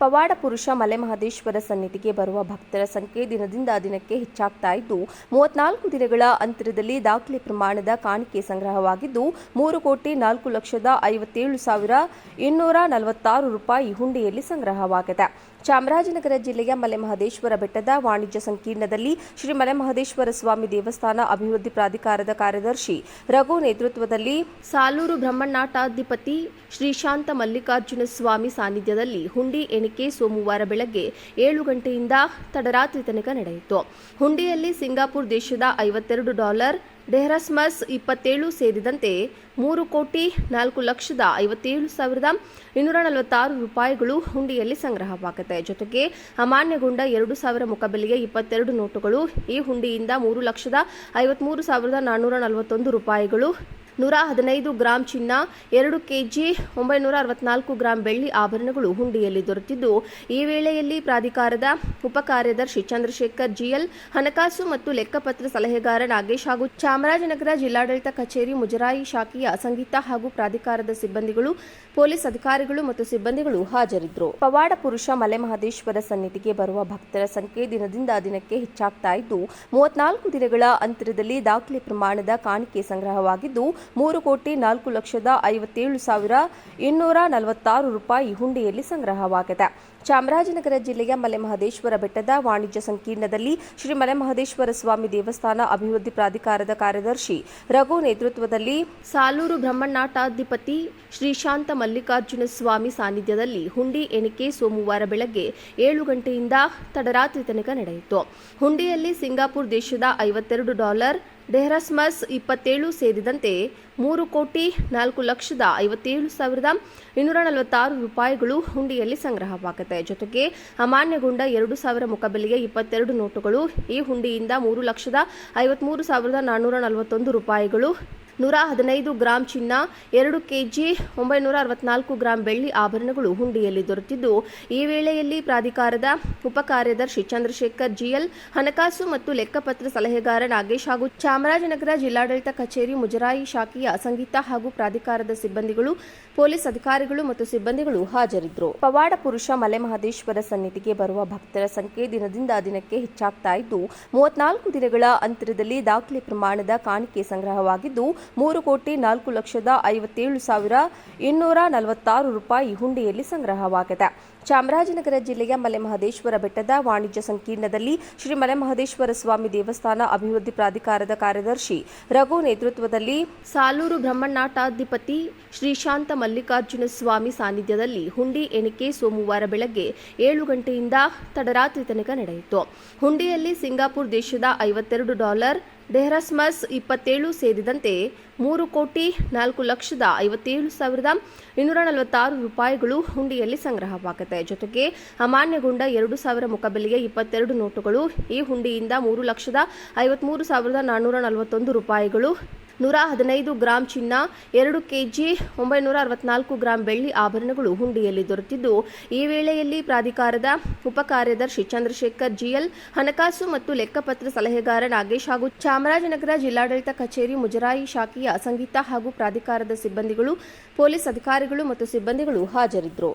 ಪವಾಡ ಪುರುಷ ಮಲೆಮಹದೇಶ್ವರ ಸನ್ನಿಧಿಗೆ ಬರುವ ಭಕ್ತರ ಸಂಖ್ಯೆ ದಿನದಿಂದ ದಿನಕ್ಕೆ ಹೆಚ್ಚಾಗ್ತಾ ಇದ್ದು 34 ದಿನಗಳ ಅಂತರದಲ್ಲಿ ದಾಖಲೆ ಪ್ರಮಾಣದ ಕಾಣಿಕೆ ಸಂಗ್ರಹವಾಗಿದ್ದು 3,57,246 ರೂಪಾಯಿ ಹುಂಡಿಯಲ್ಲಿ ಸಂಗ್ರಹವಾಗಿದೆ. ಚಾಮರಾಜನಗರ ಜಿಲ್ಲೆಯ ಮಲೆಮಹದೇಶ್ವರ ಬೆಟ್ಟದ ವಾಣಿಜ್ಯ ಸಂಕೀರ್ಣದಲ್ಲಿ ಶ್ರೀ ಮಲೆಮಹದೇಶ್ವರ ಸ್ವಾಮಿ ದೇವಸ್ಥಾನ ಅಭಿವೃದ್ಧಿ ಪ್ರಾಧಿಕಾರದ ಕಾರ್ಯದರ್ಶಿ ರಘು ನೇತೃತ್ವದಲ್ಲಿ ಸಾಲೂರು ಬ್ರಹ್ಮನಾಟಾಧಿಪತಿ ಶ್ರೀಶಾಂತ ಮಲ್ಲಿಕಾರ್ಜುನ ಸ್ವಾಮಿ ಸಾನ್ನಿಧ್ಯದಲ್ಲಿ ಹುಂಡಿ ಎಣಿಕೆ ಸೋಮವಾರ ಬೆಳಗ್ಗೆ 7 ಗಂಟೆಯಿಂದ ತಡರಾತ್ರಿ ತನಕ ನಡೆಯಿತು. ಹುಂಡಿಯಲ್ಲಿ ಸಿಂಗಾಪುರ್ ದೇಶದ $52, ಡೆಹ್ರಾಸ್ಮಸ್ 27 ಸೇರಿದಂತೆ 3,04,57,246 ರೂಪಾಯಿಗಳು ಹುಂಡಿಯಲ್ಲಿ ಸಂಗ್ರಹವಾಗಿದೆ. ಜೊತೆಗೆ ಅಮಾನ್ಯಗೊಂಡ 2,000 ಮುಖಬೆಲೆಯ 22 ನೋಟುಗಳು, ಈ ಹುಂಡಿಯಿಂದ 3,53,441 ರೂಪಾಯಿಗಳು, 115 ಗ್ರಾಂ ಚಿನ್ನ, 2 ಕೆಜಿ 964 ಗ್ರಾಂ ಬೆಳ್ಳಿ ಆಭರಣಗಳು ಹುಂಡಿಯಲ್ಲಿ ದೊರೆತಿದ್ದು, ಈ ವೇಳೆಯಲ್ಲಿ ಪ್ರಾಧಿಕಾರದ ಉಪ ಕಾರ್ಯದರ್ಶಿ ಚಂದ್ರಶೇಖರ್ ಜಿಎಲ್, ಹಣಕಾಸು ಮತ್ತು ಲೆಕ್ಕಪತ್ರ ಸಲಹೆಗಾರ ನಾಗೇಶ್ ಹಾಗೂ ಚಾಮರಾಜನಗರ ಜಿಲ್ಲಾಡಳಿತ ಕಚೇರಿ ಮುಜರಾಯಿ ಶಾಖೆಯ ಸಂಗೀತ ಹಾಗೂ ಪ್ರಾಧಿಕಾರದ ಸಿಬ್ಬಂದಿಗಳು, ಪೊಲೀಸ್ ಅಧಿಕಾರಿಗಳು ಮತ್ತು ಸಿಬ್ಬಂದಿಗಳು ಹಾಜರಿದ್ದರು. ಪವಾಡ ಪುರುಷ ಮಲೆಮಹದೇಶ್ವರ ಸನ್ನಿಧಿಗೆ ಬರುವ ಭಕ್ತರ ಸಂಖ್ಯೆ ದಿನದಿಂದ ದಿನಕ್ಕೆ ಹೆಚ್ಚಾಗ್ತಾ ಇದ್ದು 34 ದಿನಗಳ ಅಂತರದಲ್ಲಿ ದಾಖಲೆ ಪ್ರಮಾಣದ ಕಾಣಿಕೆ ಸಂಗ್ರಹವಾಗಿದ್ದು 3,57,246 ರೂಪಾಯಿ ಹುಂಡಿಯಲ್ಲಿ ಸಂಗ್ರಹವಾಗಿದೆ. ಚಾಮರಾಜನಗರ ಜಿಲ್ಲೆಯ ಮಲೆಮಹದೇಶ್ವರ ಬೆಟ್ಟದ ವಾಣಿಜ್ಯ ಸಂಕೀರ್ಣದಲ್ಲಿ ಶ್ರೀ ಮಲೆಮಹದೇಶ್ವರ ಸ್ವಾಮಿ ದೇವಸ್ಥಾನ ಅಭಿವೃದ್ಧಿ ಪ್ರಾಧಿಕಾರದ ಕಾರ್ಯದರ್ಶಿ ರಘು ನೇತೃತ್ವದಲ್ಲಿ ಸಾಲೂರು ಬ್ರಹ್ಮನಾಟಾಧಿಪತಿ ಶ್ರೀಶಾಂತ ಮಲ್ಲಿಕಾರ್ಜುನ ಸ್ವಾಮಿ ಸಾನ್ನಿಧ್ಯದಲ್ಲಿ ಹುಂಡಿ ಎಣಿಕೆ ಸೋಮವಾರ ಬೆಳಗ್ಗೆ 7 ಗಂಟೆಯಿಂದ ತಡರಾತ್ರಿ ತನಕ ನಡೆಯಿತು. ಹುಂಡಿಯಲ್ಲಿ ಸಿಂಗಾಪುರ್ ದೇಶದ $52, ಡೆಹ್ರಾಸ್ಮಸ್ 27 ಸೇರಿದಂತೆ 3,04,57,246 ರೂಪಾಯಿಗಳು ಹುಂಡಿಯಲ್ಲಿ ಸಂಗ್ರಹವಾಗಿದೆ. ಜೊತೆಗೆ ಅಮಾನ್ಯಗೊಂಡ 2,000 ಮುಖಬೆಲೆಯ 22 ನೋಟುಗಳು, ಈ ಹುಂಡಿಯಿಂದ 3,53,441 ರೂಪಾಯಿಗಳು, 115 ಗ್ರಾಂ ಚಿನ್ನ, 2 ಕೆಜಿ 964 ಗ್ರಾಂ ಬೆಳ್ಳಿ ಆಭರಣಗಳು ಹುಂಡಿಯಲ್ಲಿ ದೊರೆತಿದ್ದು, ಈ ವೇಳೆಯಲ್ಲಿ ಪ್ರಾಧಿಕಾರದ ಉಪ ಕಾರ್ಯದರ್ಶಿ ಚಂದ್ರಶೇಖರ್ ಜಿಎಲ್, ಹಣಕಾಸು ಮತ್ತು ಲೆಕ್ಕಪತ್ರ ಸಲಹೆಗಾರ ನಾಗೇಶ್ ಹಾಗೂ ಚಾಮರಾಜನಗರ ಜಿಲ್ಲಾಡಳಿತ ಕಚೇರಿ ಮುಜರಾಯಿ ಶಾಖೆಯ ಸಂಗೀತ ಹಾಗೂ ಪ್ರಾಧಿಕಾರದ ಸಿಬ್ಬಂದಿಗಳು, ಪೊಲೀಸ್ ಅಧಿಕಾರಿಗಳು ಮತ್ತು ಸಿಬ್ಬಂದಿಗಳು ಹಾಜರಿದ್ದರು. ಪವಾಡ ಪುರುಷ ಮಲೆಮಹದೇಶ್ವರ ಸನ್ನಿಧಿಗೆ ಬರುವ ಭಕ್ತರ ಸಂಖ್ಯೆ ದಿನದಿಂದ ದಿನಕ್ಕೆ ಹೆಚ್ಚಾಗ್ತಾ ಇದ್ದು 34 ದಿನಗಳ ಅಂತರದಲ್ಲಿ ದಾಖಲೆ ಪ್ರಮಾಣದ ಕಾಣಿಕೆ ಸಂಗ್ರಹವಾಗಿದ್ದು 3,57,246 ರೂಪಾಯಿ ಹುಂಡಿಯಲ್ಲಿ ಸಂಗ್ರಹವಾಗಿದೆ. ಚಾಮರಾಜನಗರ ಜಿಲ್ಲೆಯ ಮಲೆಮಹದೇಶ್ವರ ಬೆಟ್ಟದ ವಾಣಿಜ್ಯ ಸಂಕೀರ್ಣದಲ್ಲಿ ಶ್ರೀ ಮಲೆಮಹದೇಶ್ವರ ಸ್ವಾಮಿ ದೇವಸ್ಥಾನ ಅಭಿವೃದ್ಧಿ ಪ್ರಾಧಿಕಾರದ ಕಾರ್ಯದರ್ಶಿ ರಘು ನೇತೃತ್ವದಲ್ಲಿ ಸಾಲೂರು ಬ್ರಹ್ಮನಾಟಾಧಿಪತಿ ಶ್ರೀಶಾಂತ ಮಲ್ಲಿಕಾರ್ಜುನ ಸ್ವಾಮಿ ಸಾನ್ನಿಧ್ಯದಲ್ಲಿ ಹುಂಡಿ ಎಣಿಕೆ ಸೋಮವಾರ ಬೆಳಗ್ಗೆ 7 ಗಂಟೆಯಿಂದ ತಡರಾತ್ರಿ ತನಕ ನಡೆಯಿತು. ಹುಂಡಿಯಲ್ಲಿ ಸಿಂಗಾಪುರ್ ದೇಶದ $52, ಡೆಹ್ರಾಸ್ಮಸ್ 27 ಸೇರಿದಂತೆ 3,04,57,246 ರೂಪಾಯಿಗಳು ಹುಂಡಿಯಲ್ಲಿ ಸಂಗ್ರಹವಾಗಿದೆ. ಜೊತೆಗೆ ಅಮಾನ್ಯಗೊಂಡ 2,000 ಮುಖಬೆಲೆಯ 22 ನೋಟುಗಳು, ಈ ಹುಂಡಿಯಿಂದ 3,53,441 ರೂಪಾಯಿಗಳು, 115 ಗ್ರಾಂ ಚಿನ್ನ, 2 ಕೆಜಿ 964 ಗ್ರಾಂ ಬೆಳ್ಳಿ ಆಭರಣಗಳು ಹುಂಡಿಯಲ್ಲಿ ದೊರೆತಿದ್ದು, ಈ ವೇಳೆಯಲ್ಲಿ ಪ್ರಾಧಿಕಾರದ ಉಪ ಕಾರ್ಯದರ್ಶಿ ಚಂದ್ರಶೇಖರ್ ಜಿಎಲ್, ಹಣಕಾಸು ಮತ್ತು ಲೆಕ್ಕಪತ್ರ ಸಲಹೆಗಾರ ನಾಗೇಶ್ ಹಾಗೂ ಚಾಮರಾಜನಗರ ಜಿಲ್ಲಾಡಳಿತ ಕಚೇರಿ ಮುಜರಾಯಿ ಶಾಖೆಯ ಸಂಗೀತ ಹಾಗೂ ಪ್ರಾಧಿಕಾರದ ಸಿಬ್ಬಂದಿಗಳು, ಪೊಲೀಸ್ ಅಧಿಕಾರಿಗಳು ಮತ್ತು ಸಿಬ್ಬಂದಿಗಳು ಹಾಜರಿದ್ದರು.